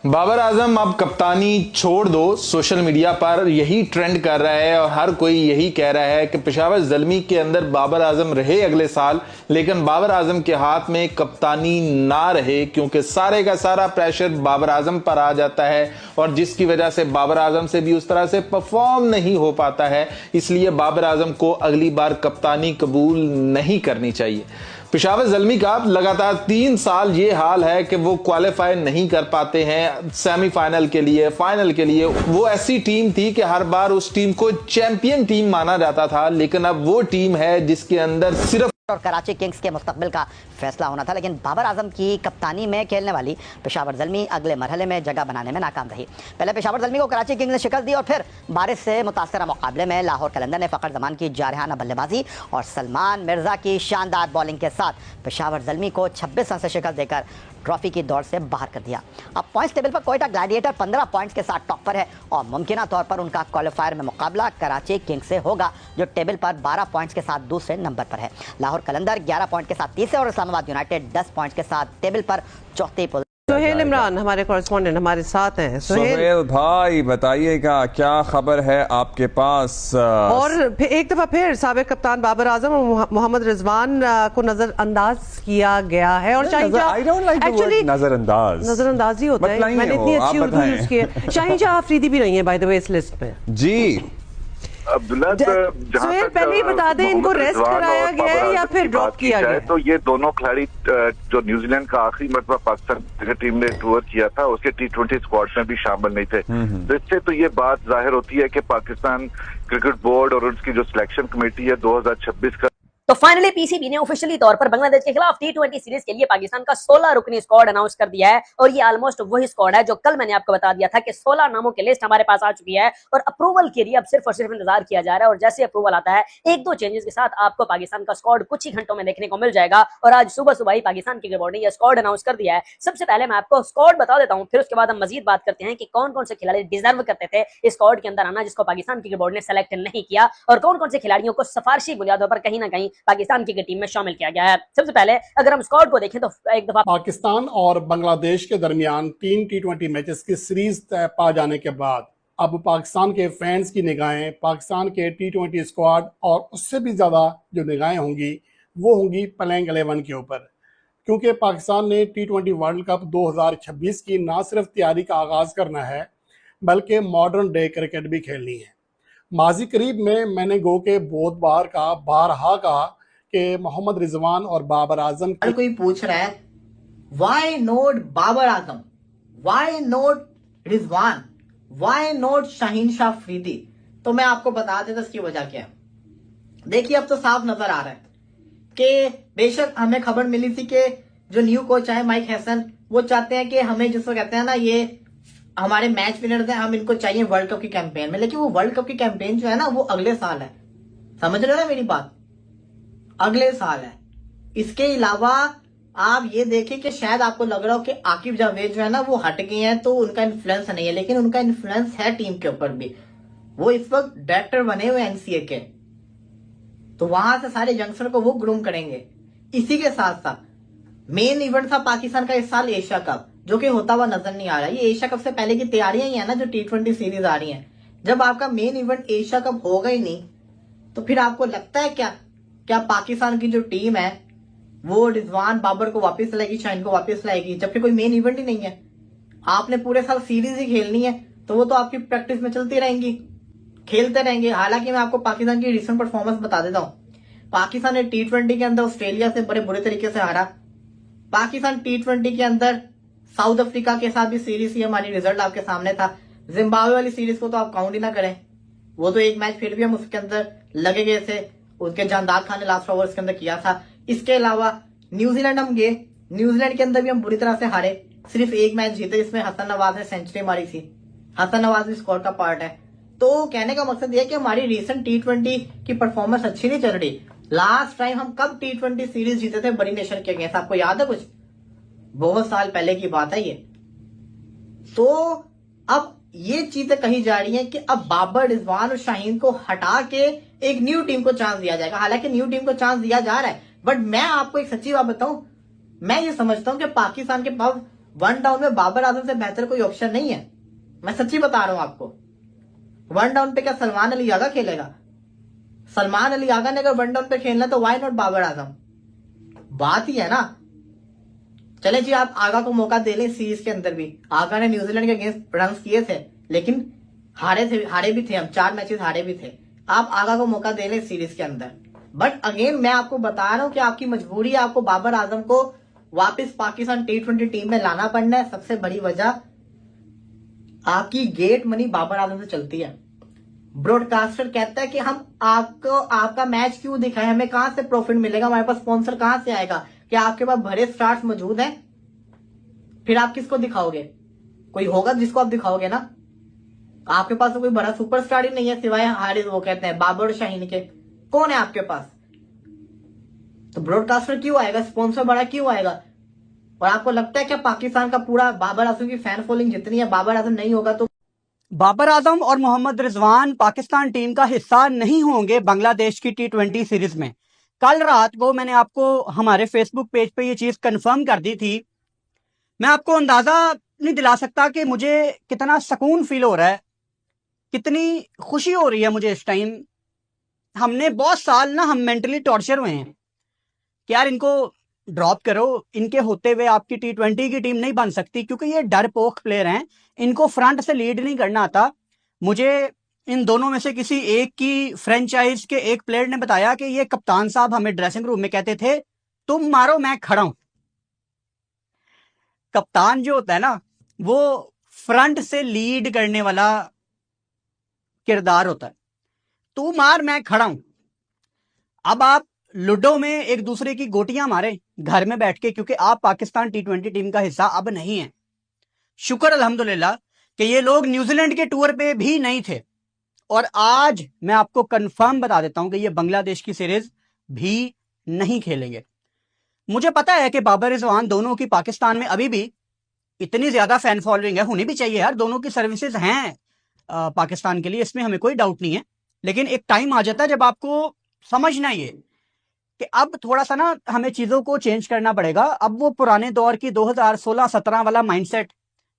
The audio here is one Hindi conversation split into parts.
बाबर आजम अब कप्तानी छोड़ दो। सोशल मीडिया पर यही ट्रेंड कर रहा है और हर कोई यही कह रहा है कि पेशावर ज़ल्मी के अंदर बाबर आजम रहे अगले साल, लेकिन बाबर आजम के हाथ में कप्तानी ना रहे, क्योंकि सारे का सारा प्रेशर बाबर आजम पर आ जाता है और जिसकी वजह से बाबर आजम से भी उस तरह से परफॉर्म नहीं हो पाता है। इसलिए बाबर आजम को अगली बार कप्तानी कबूल नहीं करनी चाहिए। पेशावर ज़ल्मी का लगातार 3 साल ये हाल है कि वो क्वालिफाई नहीं कर पाते हैं सेमीफाइनल के लिए, फाइनल के लिए। वो ऐसी टीम थी कि हर बार उस टीम को चैंपियन टीम माना जाता था, लेकिन अब वो टीम है जिसके अंदर सिर्फ और कराची किंग्स के मुस्तकबिल का फैसला होना था। लेकिन बाबर आजम की कप्तानी में खेलने वाली पेशावर ज़ल्मी अगले मरहले में जगह बनाने में नाकाम रही। पहले पेशावर ज़ल्मी को कराची किंग्स ने शिकस्त दी और फिर बारिश से मुतासरा मुकाबले में लाहौर कलंदर ने फ़खर जमान की जारहाना बल्लेबाजी और सलमान मिर्जा की शानदार बॉलिंग के साथ पेशावर ज़ल्मी को 26 रन से शिकस्त देकर ट्रॉफी की दौड़ से बाहर कर दिया। अब पॉइंट्स टेबल पर कोयटा ग्लैडिएटर 15 पॉइंट्स के साथ टॉप पर है और मुमकिन तौर पर उनका क्वालिफायर में मुकाबला कराची किंग्स से होगा, जो टेबल पर 12 पॉइंट्स के साथ दूसरे नंबर पर है। लाहौर कलंदर 11 पॉइंट के साथ तीसरे और इस्लामाबाद यूनाइटेड 10 पॉइंट्स के साथ टेबल पर चौथी पोजीशन। सुहेल इमरान हमारे कॉरेस्पॉन्डेंट हमारे साथ हैं। सुहेल भाई बताइएगा क्या खबर है आपके पास? और एक दफा फिर साबिक कप्तान बाबर आजम और मोहम्मद रिजवान को नजरअंदाज किया गया है और एक्चुअली नजरअंदाज ही होता है। मैंने इतनी अच्छी उर्दू यूज की है। शाहीन शाह अफरीदी भी नहीं है बाय द वे इस लिस्ट में जी। अब्दुल्ला, सुहेल पहले ही बता दें, इनको रेस्ट कराया गया है या फिर ड्रॉप किया गया? तो ये दोनों खिलाड़ी जो न्यूजीलैंड का आखिरी मरतबा पाकिस्तान क्रिकेट टीम ने टूर किया था, उसके T20 स्क्वाड में भी शामिल नहीं थे। तो इससे तो ये बात जाहिर होती है कि पाकिस्तान क्रिकेट बोर्ड और उसकी जो सिलेक्शन कमेटी है 2026 का। तो फाइनली पीसीबी ने ऑफिशियली तौर पर बांग्लादेश के खिलाफ T20 सीरीज के लिए पाकिस्तान का 16 रुकनी स्क्वाड अनाउंस कर दिया है और ये ऑलमोस्ट वही स्क्वाड है जो कल मैंने आपको बता दिया था कि 16 नामों की लिस्ट हमारे पास आ चुकी है और अप्रूवल के लिए अब सिर्फ और सिर्फ इंतजार किया जा रहा है। और जैसे अप्रूवल आता है, 1-2 चेंजेस के साथ आपको पाकिस्तान का स्क्वाड कुछ ही घंटों में देखने को मिल जाएगा। और आज सुबह सुबह ही पाकिस्तान क्रिकेट बोर्ड ने यह स्क्वाड अनाउंस कर दिया है। सबसे पहले मैं आपको स्क्वाड बता देता हूं, फिर उसके बाद हम मजीद बात करते हैं कि कौन कौन से खिलाड़ी डिजर्व करते थे इस स्क्वाड के अंदर आना, जिसको पाकिस्तान क्रिकेट बोर्ड ने सेलेक्ट नहीं किया, और कौन कौन से खिलाड़ियों को सिफारिशी बुनियादों पर कहीं ना कहीं पाकिस्तान क्रिकेट टीम में शामिल किया गया है। सबसे पहले अगर हम स्क्वाड को देखें तो एक दफा पाकिस्तान और बांग्लादेश के दरमियान 3 T20 मैचेस की सीरीज तय पा जाने के बाद अब पाकिस्तान के फैंस की निगाहें पाकिस्तान के T20 स्क्वाड और उससे भी ज़्यादा जो निगाहें होंगी वो होंगी प्लेइंग 11 के ऊपर, क्योंकि पाकिस्तान ने T20 वर्ल्ड कप 2026 की ना सिर्फ तैयारी का आगाज़ करना है बल्कि मॉडर्न डे क्रिकेट भी खेलनी है। माजी करीब में मैंने गो के बहुत बारहा कहा कि मोहम्मद रिजवान और बाबर आजम। हर कोई पूछ रहा है why not Babar Azam, why not Rizwan, why not Shaheen Shah Afridi. तो मैं आपको बता देता इसकी वजह क्या है। देखिए, अब तो साफ नजर आ रहा है कि बेशक हमें खबर मिली थी कि जो न्यू कोच है माइक हैसन, वो चाहते हैं कि हमें जिसको कहते हैं ना, ये हमारे मैच विनर्स हैं, हम इनको चाहिए वर्ल्ड कप की कैंपेन में। लेकिन वो वर्ल्ड कप की कैंपेन जो है ना, वो अगले साल है। समझ रहे हो ना मेरी बात? अगले साल है। इसके अलावा आप ये देखिए कि शायद आपको लग रहा हो कि आकिब जावेद जो है ना वो हट गए हैं तो उनका इन्फ्लुएंस नहीं है, लेकिन उनका इन्फ्लुएंस है टीम के ऊपर भी। वो इस वक्त डायरेक्टर बने हुए एनसीए के, तो वहां से सारे यंगस्टर को वो ग्रूम करेंगे। इसी के साथ साथ मेन इवेंट था पाकिस्तान का इस साल एशिया कप, जो कि होता हुआ नजर नहीं आ रहा। ये एशिया कप से पहले की तैयारियां ही है ना, जो T20 सीरीज आ रही है। जब आपका मेन इवेंट एशिया कप होगा ही नहीं, तो फिर आपको लगता है क्या पाकिस्तान की जो टीम है वो रिजवान बाबर को वापस लाएगी, शाहीन को वापस लाएगी, जबकि कोई मेन इवेंट ही नहीं है? आपने पूरे साल सीरीज ही खेलनी है, तो वो तो आपकी प्रैक्टिस में चलती रहेंगी, खेलते रहेंगे। हालांकि मैं आपको पाकिस्तान की रिसेंट परफॉर्मेंस बता देता हूँ। पाकिस्तान ने T20 के अंदर ऑस्ट्रेलिया से बड़े बुरे तरीके से हारा। पाकिस्तान T20 के अंदर साउथ अफ्रीका के साथ भी सीरीज ही, हमारी रिजल्ट आपके सामने था। जिम्बाब्वे वाली सीरीज को तो आप काउंट ही ना करें, वो तो एक मैच फिर भी हम उसके अंदर लगे गए थे, उसके जानदार खान ने लास्ट ओवर्स के अंदर किया था। इसके अलावा न्यूजीलैंड हम गए, न्यूजीलैंड के अंदर भी हम बुरी तरह से हारे, सिर्फ एक मैच जीते जिसमें हसन नवाज ने सेंचुरी मारी थी। हसन नवाज भी स्क्वाड का पार्ट है। तो कहने का मकसद यह कि हमारी रिसेंट T20 की परफॉर्मेंस अच्छी नहीं चल रही। लास्ट टाइम हम कब T20 सीरीज जीते थे बड़ी नेशन के अगेंस्ट, आपको याद है? कुछ बहुत साल पहले की बात है ये। तो अब ये चीजें कही जा रही हैं कि अब बाबर, रिजवान और शाहीन को हटा के एक न्यू टीम को चांस दिया जाएगा। हालांकि न्यू टीम को चांस दिया जा रहा है, बट मैं आपको एक सच्ची बात बताऊं, मैं ये समझता हूं कि पाकिस्तान के पास वन डाउन में बाबर आजम से बेहतर कोई ऑप्शन नहीं है, मैं सच्ची बता रहा हूं आपको। वन डाउन पे क्या सलमान अली आगा खेलेगा? सलमान अली आगा ने अगर वन डाउन पे खेलना तो वाई नॉट बाबर आजम? बात ही है ना। चले जी, आप आगा को मौका दे लें सीरीज के अंदर भी। आगा ने न्यूजीलैंड के अगेंस्ट रन किए थे, लेकिन हारे भी थे हम, 4 मैचेस हारे भी थे। आप आगा को मौका दे लें सीरीज के अंदर। बट अगेन मैं आपको बता रहा हूं कि आपकी मजबूरी है, आपको बाबर आजम को वापस पाकिस्तान T20 टीम में लाना पड़ना है। सबसे बड़ी वजह आपकी गेट मनी बाबर आजम से चलती है। ब्रॉडकास्टर कहता है कि हम आपका मैच क्यों दिखाएं, हमें कहां से प्रॉफिट मिलेगा, हमारे पास स्पॉन्सर कहां से आएगा? क्या आपके पास भरे स्टार्स मौजूद हैं? फिर आप किसको दिखाओगे? कोई होगा जिसको आप दिखाओगे ना। आपके पास तो कोई बड़ा सुपरस्टार ही नहीं है सिवाय हारिस, वो कहते हैं बाबर और शाहीन के। कौन है आपके पास? तो ब्रॉडकास्टर क्यों आएगा, स्पॉन्सर बड़ा क्यों आएगा? और आपको लगता है क्या पाकिस्तान का पूरा बाबर आजम की फैन फॉलोइंग जितनी है, बाबर आजम नहीं होगा तो? बाबर आजम और मोहम्मद रिजवान पाकिस्तान टीम का हिस्सा नहीं होंगे बांग्लादेश की T20 सीरीज में। कल रात को मैंने आपको हमारे फेसबुक पेज पे ये चीज कंफर्म कर दी थी। मैं आपको अंदाजा नहीं दिला सकता कि मुझे कितना सुकून फील हो रहा है, कितनी खुशी हो रही है मुझे इस टाइम। हमने बहुत साल ना हम मेंटली टॉर्चर हुए हैं कि यार इनको ड्रॉप करो, इनके होते हुए आपकी T20 की टीम नहीं बन सकती, क्योंकि ये डरपोक प्लेयर हैं, इनको फ्रंट से लीड नहीं करना आता। मुझे इन दोनों में से किसी एक की फ्रेंचाइज के एक प्लेयर ने बताया कि ये कप्तान साहब हमें ड्रेसिंग रूम में कहते थे, तुम मारो मैं खड़ा हूं। कप्तान जो होता है ना, वो फ्रंट से लीड करने वाला किरदार होता है। तू मार मैं खड़ा हूं। अब आप लूडो में एक दूसरे की गोटियां मारे घर में बैठ के, क्योंकि आप पाकिस्तान T20 टीम का हिस्सा अब नहीं है। शुक्र अल्हम्दुलिल्लाह कि ये लोग न्यूजीलैंड के टूर पे भी नहीं थे। और आज मैं आपको कंफर्म बता देता हूं कि ये बांग्लादेश की सीरीज भी नहीं खेलेंगे। मुझे पता है कि बाबर रिजवान दोनों की पाकिस्तान में अभी भी इतनी ज्यादा फैन फॉलोइंग है, होनी भी चाहिए यार, दोनों की सर्विसेज हैं पाकिस्तान के लिए, इसमें हमें कोई डाउट नहीं है। लेकिन एक टाइम आ जाता है जब आपको समझना ये कि अब थोड़ा सा ना हमें चीजों को चेंज करना पड़ेगा। अब वो पुराने दौर की 2016-17 वाला माइंडसेट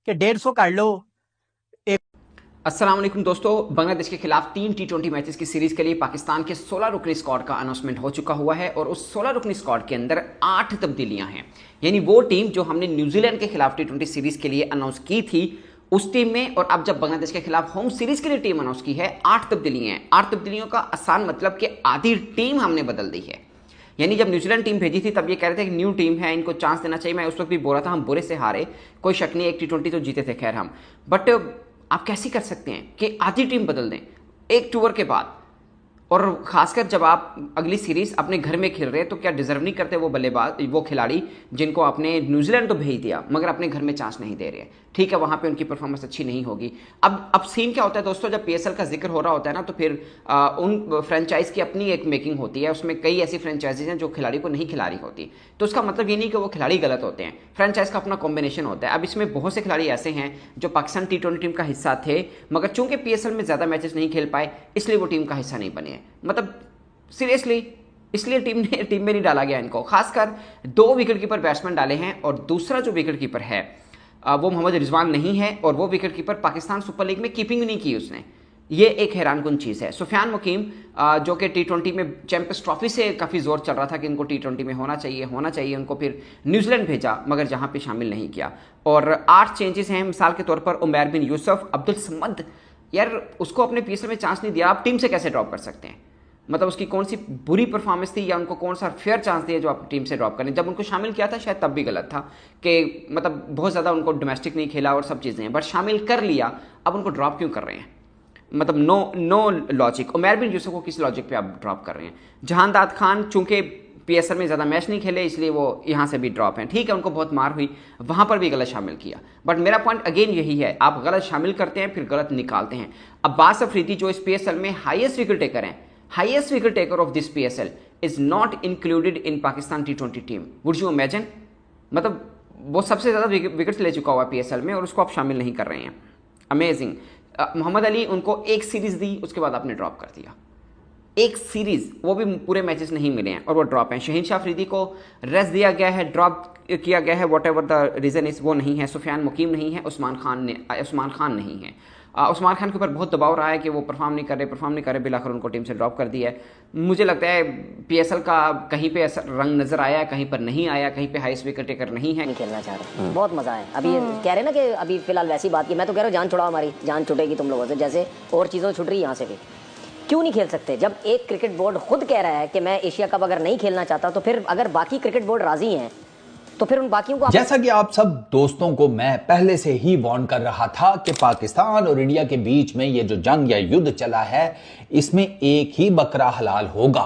कि 150 कर लो। अस्सलाम वालेकुम दोस्तों, बांग्लादेश के खिलाफ 3 T20 मैचेस की सीरीज के लिए पाकिस्तान के 16 रुकनी स्क्वाड का अनाउंसमेंट हो चुका हुआ है और उस 16 रुकनी स्क्वाड के अंदर 8 तब्दीलियां हैं। यानी वो टीम जो हमने न्यूजीलैंड के खिलाफ T20 सीरीज के लिए अनाउंस की थी उस टीम में, और अब जब बांग्लादेश के खिलाफ होम सीरीज के लिए टीम अनाउंस की है, 8 तब्दीलियां हैं। 8 तब्दीलियों का आसान मतलब कि आधी टीम हमने बदल दी है। यानी जब न्यूजीलैंड टीम भेजी थी तब ये कह रहे थे कि न्यू टीम है, इनको चांस देना चाहिए। मैं उस वक्त भी बोल रहा था हम बुरे से हारे, कोई शक नहीं, एक T20 तो जीते थे खैर हम, बट आप कैसे कर सकते हैं कि आधी टीम बदल दें एक टूर के बाद? और खासकर जब आप अगली सीरीज अपने घर में खेल रहे हैं तो क्या डिजर्व नहीं करते वो बल्लेबाज, वो खिलाड़ी जिनको आपने न्यूजीलैंड तो भेज दिया मगर अपने घर में चांस नहीं दे रहे? ठीक है, वहां पे उनकी परफॉर्मेंस अच्छी नहीं होगी। अब सीन क्या होता है दोस्तों, जब PSL का जिक्र हो रहा होता है ना, तो फिर उन फ्रेंचाइज की अपनी एक मेकिंग होती है, उसमें कई ऐसी फ्रेंचाइजीज हैं जो खिलाड़ी को नहीं खिला रही होती। तो उसका मतलब ये नहीं कि वो खिलाड़ी गलत होते हैं, फ्रेंचाइज का अपना कॉम्बिनेशन होता है। अब इसमें बहुत से खिलाड़ी ऐसे हैं जो पाकिस्तान T20 टीम का हिस्सा थे मगर चूंकि PSL में ज्यादा मैचेस नहीं खेल पाए इसलिए वो टीम का हिस्सा नहीं बने हैं। मतलब सीरियसली इसलिए टीम में नहीं डाला गया इनको। खासकर 2 विकेट कीपर बैट्समैन डाले हैं और दूसरा जो विकेट कीपर है वो मोहम्मद रिजवान नहीं है, और वो wicket keeper Pakistan super league में कीपिंग नहीं की उसने। ये एक हैरानकुन चीज़ है। सुफियान मुकीम जो कि T20 में चैंपियंस ट्रॉफी से काफ़ी जोर चल रहा था कि इनको T20 में होना चाहिए, उनको फिर न्यूजीलैंड भेजा मगर जहाँ पे शामिल नहीं किया। और 8 चेंजेस हैं, मिसाल के तौर पर उमैर बिन यूसुफ, अब्दुल समद, यार उसको अपने PSL में चांस नहीं दिया, आप टीम से कैसे ड्रॉप कर सकते हैं? मतलब उसकी कौन सी बुरी परफॉर्मेंस थी या उनको कौन सा फेयर चांस दिया जो आप टीम से ड्रॉप करें? जब उनको शामिल किया था शायद तब भी गलत था कि मतलब बहुत ज़्यादा उनको डोमेस्टिक नहीं खेला और सब चीज़ें हैं, बट शामिल कर लिया, अब उनको ड्रॉप क्यों कर रहे हैं? मतलब नो लॉजिक। उमैर बिन यूसुफ को किस लॉजिक पे आप ड्रॉप कर रहे हैं? जहानदाद खान चूंकि PSL में ज़्यादा मैच नहीं खेले इसलिए वो यहाँ से भी ड्रॉप हैं। ठीक है, उनको बहुत मार हुई, वहाँ पर भी गलत शामिल किया, बट मेरा पॉइंट अगेन यही है, आप गलत शामिल करते हैं फिर गलत निकालते हैं। अब्बास अफरीदी जो इस PSL में हाईएस्ट विकेट टेकर हैं, highest wicket taker of this PSL is not included in Pakistan T20 team. Would you imagine? मतलब वो सबसे ज़्यादा विकेट्स ले चुका हुआ PSL में और उसको आप शामिल नहीं कर रहे हैं। अमेजिंग। मोहम्मद अली उनको एक सीरीज दी, उसके बाद आपने ड्रॉप कर दिया। एक सीरीज, वो भी पूरे मैचेस नहीं मिले हैं और वो ड्रॉप हैं। शहीन शाह अफरीदी को रेस्ट दिया गया है, ड्रॉप किया गया है, what ever the reason is, वो नहीं है। सुफियान मुकीम नहीं है, उस्मान खान नहीं है। उस्मान खान के ऊपर बहुत दबाव रहा है कि वो परफॉर्म नहीं कर रहे, बिलाखिर उनको टीम से ड्रॉप कर दिया है। मुझे लगता है PSL का कहीं पे ऐसा रंग नज़र आया, कहीं पर नहीं आया, कहीं पे हाईएस्ट विकेट टेकर नहीं है। नहीं खेलना चाह रहे, बहुत मजा है। अभी कह रहे ना कि अभी फिलहाल वैसी बात की, मैं तो कह रहा हूँ जान छुड़ाओ, हमारी जान छुटेगी तुम लोगों से, जैसे और चीज़ों छुट रही है यहाँ से भी। क्यों नहीं खेल सकते? जब एक क्रिकेट बोर्ड खुद कह रहा है कि मैं एशिया कप अगर नहीं खेलना चाहता, तो फिर अगर बाकी क्रिकेट बोर्ड राजी हैं तो फिर उन बाकियों को। जैसा कि आप सब दोस्तों को मैं पहले से ही वार्न कर रहा था कि पाकिस्तान और इंडिया के बीच में ये जो जंग या युद्ध चला है, इसमें एक ही बकरा हलाल होगा।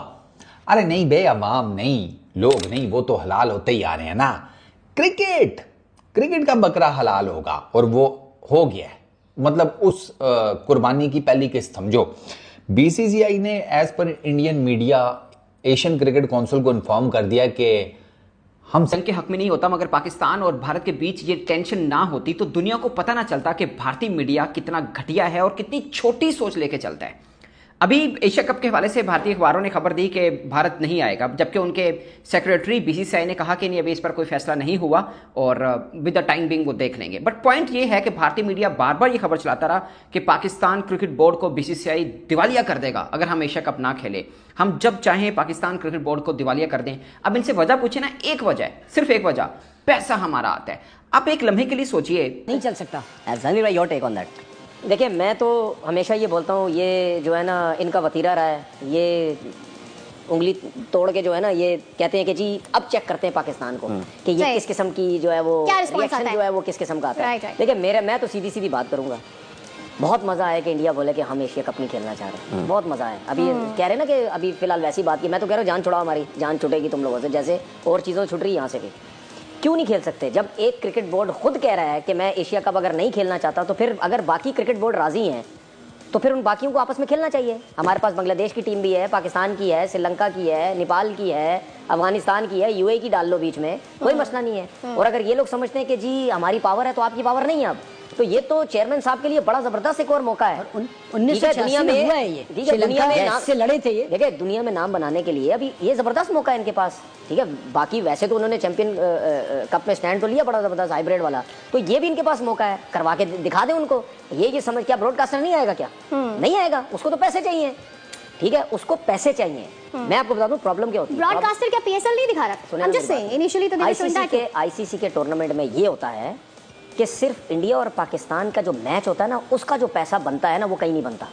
अरे नहीं बे, अवाम नहीं, लोग नहीं, वो तो हलाल होते ही आ रहे हैं ना। क्रिकेट का बकरा हलाल होगा, और वो हो गया है। मतलब उस कुर्बानी की पहली किस्त समझो। BCCI ने एज पर Indian media Asian cricket council को इन्फॉर्म कर दिया कि हम जंग के हक में नहीं होता, मगर पाकिस्तान और भारत के बीच ये टेंशन ना होती तो दुनिया को पता ना चलता कि भारतीय मीडिया कितना घटिया है और कितनी छोटी सोच लेके चलता है। अभी एशिया कप के हवाले से भारतीय अखबारों ने खबर दी कि भारत नहीं आएगा, जबकि उनके सेक्रेटरी BCCI ने कहा कि नहीं, अभी इस पर कोई फैसला नहीं हुआ और विद द टाइम बिंग वो देख लेंगे। बट पॉइंट ये है कि भारतीय मीडिया बार बार ये खबर चलाता रहा कि पाकिस्तान क्रिकेट बोर्ड को BCCI दिवालिया कर देगा अगर हम एशिया कप ना खेले, हम जब चाहें पाकिस्तान क्रिकेट बोर्ड को दिवालिया कर दें। अब इनसे वजह पूछे ना, एक वजह है, सिर्फ एक वजह, पैसा हमारा आता है। आप एक लम्हे के लिए सोचिए, नहीं चल सकता। Your take on that. देखिए, मैं तो हमेशा ये बोलता हूँ, ये जो है ना इनका वतीरा रहा है, ये उंगली तोड़ के जो है ना ये कहते हैं कि जी अब चेक करते हैं पाकिस्तान को कि ये किस किस्म की जो है वो रिएक्शन जो है वो किस किस्म का आता है। देखिए मैं तो सीधी सीधी बात करूंगा, बहुत मजा आया कि इंडिया बोले कि हम एशिया कप नहीं खेलना चाह रहे, बहुत मजा आया। अभी कह रहे ना कि अभी फिलहाल वैसी बात की, मैं तो कह रहा हूँ जान छुड़ाओ, हमारी जान छुटेगी तुम लोगों से, जैसे और चीज़ों छुट रही है यहाँ से भी। क्यों नहीं खेल सकते? जब एक क्रिकेट बोर्ड खुद कह रहा है कि मैं एशिया कप अगर नहीं खेलना चाहता, तो फिर अगर बाकी क्रिकेट बोर्ड राजी हैं तो फिर उन बाकियों को आपस में खेलना चाहिए। हमारे पास बांग्लादेश की टीम भी है, पाकिस्तान की है, श्रीलंका की है, नेपाल की है, अफगानिस्तान की है, UAE की डाल लो बीच में, कोई मसला नहीं है। और अगर ये लोग समझते हैं कि जी हमारी पावर है तो आपकी पावर नहीं है, अब तो ये तो चेयरमैन साहब के लिए बड़ा जबरदस्त एक और मौका है। 1986 में हुआ है ये, दुनिया में नाम से लड़े थे ये, देखिए दुनिया में नाम बनाने के लिए अभी ये जबरदस्त मौका है इनके पास। ठीक है, बाकी वैसे तो उन्होंने चैंपियन कप में स्टैंड तो लिया बड़ा जबरदस्त हाइब्रिड वाला, तो ये भी इनके पास मौका है, करवा के दिखा दें उनको। ये समझ, क्या ब्रॉडकास्टर नहीं आएगा क्या? नहीं आएगा, उसको तो पैसे चाहिए। ठीक है, उसको पैसे चाहिए। मैं आपको बता दूं प्रॉब्लम क्या होती है। ब्रॉडकास्टर क्या PSL नहीं दिखा रहा? ICC के टूर्नामेंट में ये होता है कि सिर्फ इंडिया और पाकिस्तान का जो मैच होता है ना, उसका जो पैसा बनता है ना, वो कहीं नहीं बनता।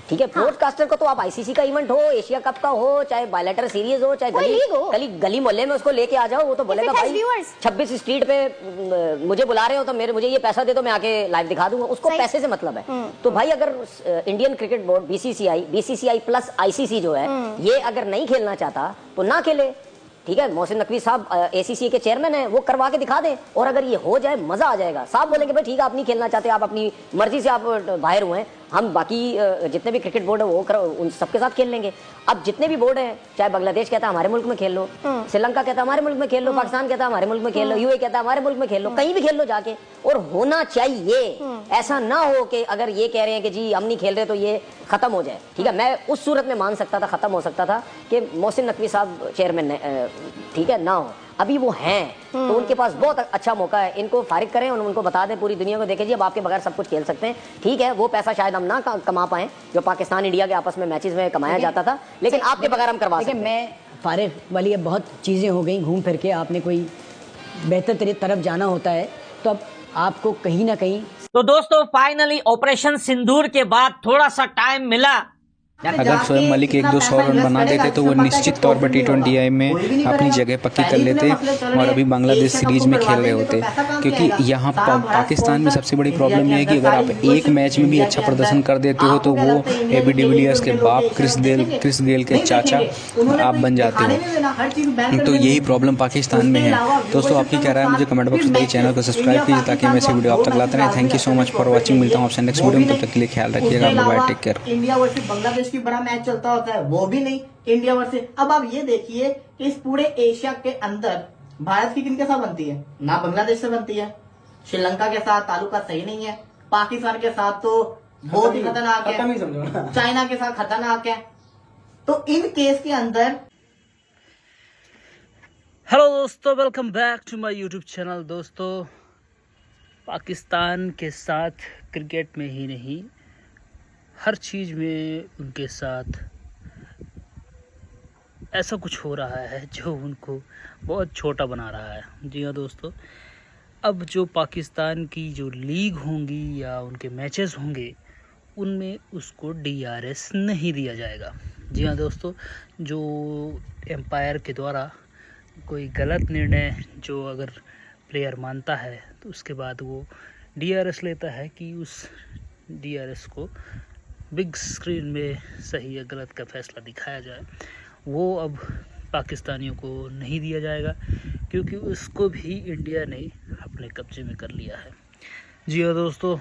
ठीक है, ब्रॉडकास्टर को तो आप ICC का इवेंट हो, एशिया कप का हो, चाहे बायलैटरल सीरीज हो, चाहे गली मोहल्ले में उसको लेके आ जाओ, वो तो बोलेगा भाई 26 स्ट्रीट पे मुझे बुला रहे हो तो मुझे ये पैसा दे दो, मैं आके लाइव दिखा दूंगा। उसको पैसे से मतलब है। तो भाई अगर Indian cricket board BCCI plus ICC जो है ये अगर नहीं खेलना चाहता तो ना खेले। ठीक है, मोहसिन नकवी साहब ACC के चेयरमैन हैं, वो करवा के दिखा दें, और अगर ये हो जाए मजा आ जाएगा। साहब बोलेंगे भाई ठीक है, आप नहीं खेलना चाहते, आप अपनी मर्जी से आप बाहर हुए हैं, हम बाकी जितने भी क्रिकेट बोर्ड है वो उन सबके साथ खेल लेंगे। अब जितने भी बोर्ड हैं, चाहे बांग्लादेश कहता है हमारे मुल्क में खेल लो, श्रीलंका कहता है हमारे मुल्क में खेल लो, पाकिस्तान कहता है हमारे मुल्क में खेल लो, UAE कहता है हमारे मुल्क में खेल लो, कहीं भी खेल लो जाके। और होना चाहिए, ऐसा ना हो कि अगर ये कह रहे हैं कि जी हम नहीं खेल रहे तो ये खत्म हो जाए। ठीक है, मैं उस सूरत में मान सकता था, खत्म हो सकता था कि मोहसिन नकवी साहब चेयरमैन ठीक है ना हो, अभी वो हैं तो उनके पास बहुत अच्छा मौका है, इनको फारिग करें और उनको बता दें, पूरी दुनिया को देखें जी अब आपके बगैर सब कुछ खेल सकते हैं। ठीक है, वो पैसा शायद हम ना कमा पाए जो पाकिस्तान इंडिया के आपस में मैचेस में कमाया जाता था, लेकिन आपके बगैर हम करवा सकते हैं। मैं फारिग वाली अब बहुत चीज़ें हो गई, घूम फिर के आपने कोई बेहतर तरफ जाना होता है तो अब आपको कहीं ना कहीं। तो दोस्तों फाइनली ऑपरेशन सिंदूर के बाद थोड़ा सा टाइम मिला। अगर शोएब मलिक 1-2 रन बना देते तो वो निश्चित तौर पर T20I में अपनी जगह पक्की कर लेते और अभी बांग्लादेश सीरीज में खेल रहे होते, क्योंकि यहाँ पाकिस्तान में सबसे बड़ी प्रॉब्लम यह है कि अगर आप एक मैच में भी अच्छा प्रदर्शन कर देते हो तो वो AB डिविलियर्स के बाप क्रिस गेल के चाचा आप बन जाते हो। तो यही प्रॉब्लम पाकिस्तान में है। दोस्तों आपकी क्या राय है मुझे कमेंट बॉक्स में चैनल को सब्सक्राइब कीजिए ताकि मैं ऐसे वीडियो आप तक लाते रहें। Thank you so much for watching. मिलता हूँ आपसे नेक्स्ट वीडियो में, तब तक के लिए ख्याल रखिएगा। Bye, take care. India versus Bangladesh की बड़ा मैच चलता होता है, वो भी नहीं इंडिया वर्सेस। अब आप ये देखिए कि इस पूरे एशिया के अंदर भारत की किनके साथ बनती है? ना बांग्लादेश से बनती है, श्रीलंका के साथ ताल्लुकात सही नहीं है, पाकिस्तान के साथ तो बहुत ही खतरनाक है, चाइना के साथ खतरनाक है। तो इन केस के अंदर हेलो दोस्तों, welcome back to my YouTube channel. दोस्तों, पाकिस्तान के साथ क्रिकेट में ही नहीं, हर चीज़ में उनके साथ ऐसा कुछ हो रहा है जो उनको बहुत छोटा बना रहा है। जी हाँ दोस्तों, अब जो पाकिस्तान की जो लीग होंगी या उनके मैचेस होंगे उनमें उसको DRS नहीं दिया जाएगा। जी हाँ दोस्तों, जो एम्पायर के द्वारा कोई गलत निर्णय जो अगर प्लेयर मानता है तो उसके बाद वो DRS लेता है कि उस DRS को बिग स्क्रीन में सही या गलत का फैसला दिखाया जाए। वो अब पाकिस्तानियों को नहीं दिया जाएगा क्योंकि उसको भी इंडिया ने अपने कब्जे में कर लिया है। जी हाँ दोस्तों,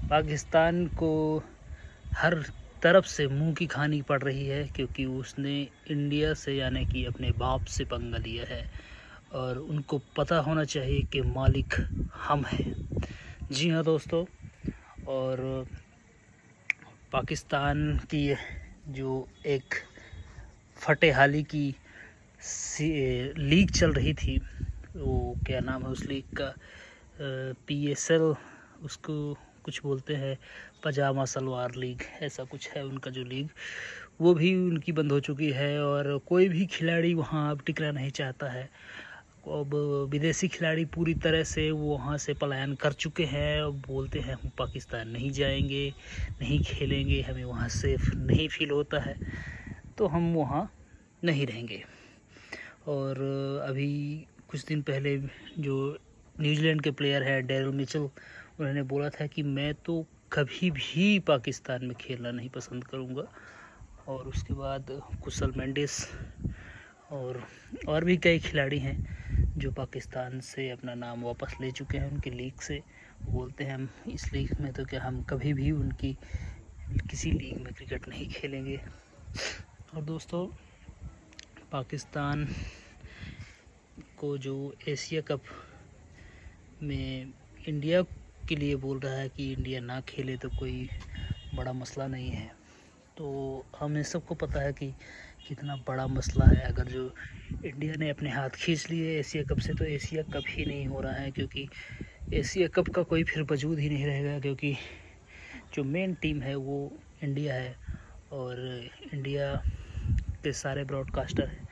पाकिस्तान को हर तरफ से मुंह की खानी पड़ रही है क्योंकि उसने इंडिया से यानी कि अपने बाप से पंगा लिया है और उनको पता होना चाहिए कि मालिक हम हैं। जी हाँ दोस्तों, और पाकिस्तान की जो एक फतेहाली की लीग चल रही थी, वो क्या नाम है उस लीग का, PSL उसको कुछ बोलते हैं, पजामा सलवार लीग, ऐसा कुछ है उनका जो लीग, वो भी उनकी बंद हो चुकी है और कोई भी खिलाड़ी वहाँ अब टिकना नहीं चाहता है। अब विदेशी खिलाड़ी पूरी तरह से वो वहाँ से पलायन कर चुके हैं और बोलते हैं हम पाकिस्तान नहीं जाएंगे, नहीं खेलेंगे, हमें वहाँ सेफ नहीं फील होता है तो हम वहाँ नहीं रहेंगे। और अभी कुछ दिन पहले जो न्यूजीलैंड के प्लेयर हैं डेरिल मिचेल, उन्होंने बोला था कि मैं तो कभी भी पाकिस्तान में खेलना नहीं पसंद करूंगा। और उसके बाद कुशल मेंडिस और भी कई खिलाड़ी हैं जो पाकिस्तान से अपना नाम वापस ले चुके हैं उनकी लीग से। बोलते हैं हम इस लीग में तो क्या हम कभी भी उनकी किसी लीग में क्रिकेट नहीं खेलेंगे। और दोस्तों, पाकिस्तान को जो एशिया कप में इंडिया के लिए बोल रहा है कि इंडिया ना खेले तो कोई बड़ा मसला नहीं है, तो हमें सबको पता है कि कितना बड़ा मसला है। अगर जो इंडिया ने अपने हाथ खींच लिए एशिया कप से तो एशिया कप ही नहीं हो रहा है, क्योंकि एशिया कप का कोई फिर वजूद ही नहीं रहेगा, क्योंकि जो मेन टीम है वो इंडिया है और इंडिया के सारे ब्रॉडकास्टर हैं,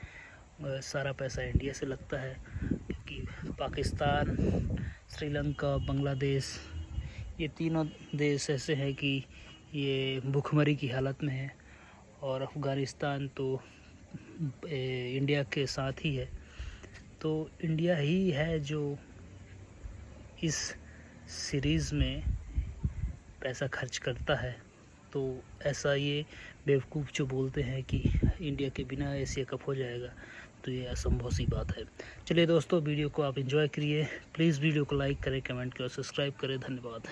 सारा पैसा इंडिया से लगता है। क्योंकि पाकिस्तान, श्रीलंका, बांग्लादेश, ये तीनों देश ऐसे हैं कि ये भूखमरी की हालत में है और अफ़गानिस्तान तो इंडिया के साथ ही है। तो इंडिया ही है जो इस सीरीज़ में पैसा खर्च करता है। तो ऐसा ये बेवकूफ़ जो बोलते हैं कि इंडिया के बिना एशिया कप हो जाएगा, तो ये असंभव सी बात है। चलिए दोस्तों, वीडियो को आप एंजॉय करिए। प्लीज़ वीडियो को लाइक करें, कमेंट करें और सब्सक्राइब करें। धन्यवाद।